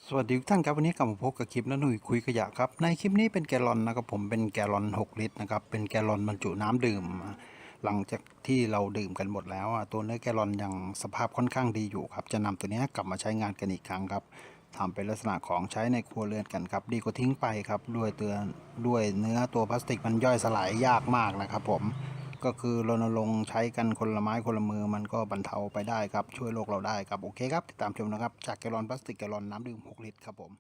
สวัสดีทุกท่านครับวันนี้กลับมาพบกับคลิปน้าหนุ่ยคุยขยะครับในคลิปนี้เป็นแกลลอนนะครับผมเป็นแกลลอน6ลิตรนะครับเป็นแกลลอนบรรจุน้ำดื่มหลังจากที่เราดื่มกันหมดแล้วตัวเนื้อแกลลอนยังสภาพค่อนข้างดีอยู่ครับจะนำตัวนี้กลับมาใช้งานกันอีกครั้งครับทำเป็นลักษณะของใช้ในครัวเรือนกันครับดีกว่าทิ้งไปครับด้วยเนื้อตัวพลาสติกมันย่อยสลายยากมากนะครับผมก็คือรณรงค์ใช้กันคนละไม้คนละมือมันก็บรรเทาไปได้ครับช่วยโลกเราได้ครับโอเคครับติดตามชมนะครับจากแกลลอนพลาสติกแกลลอนน้ำดื่ม6ลิตรครับผม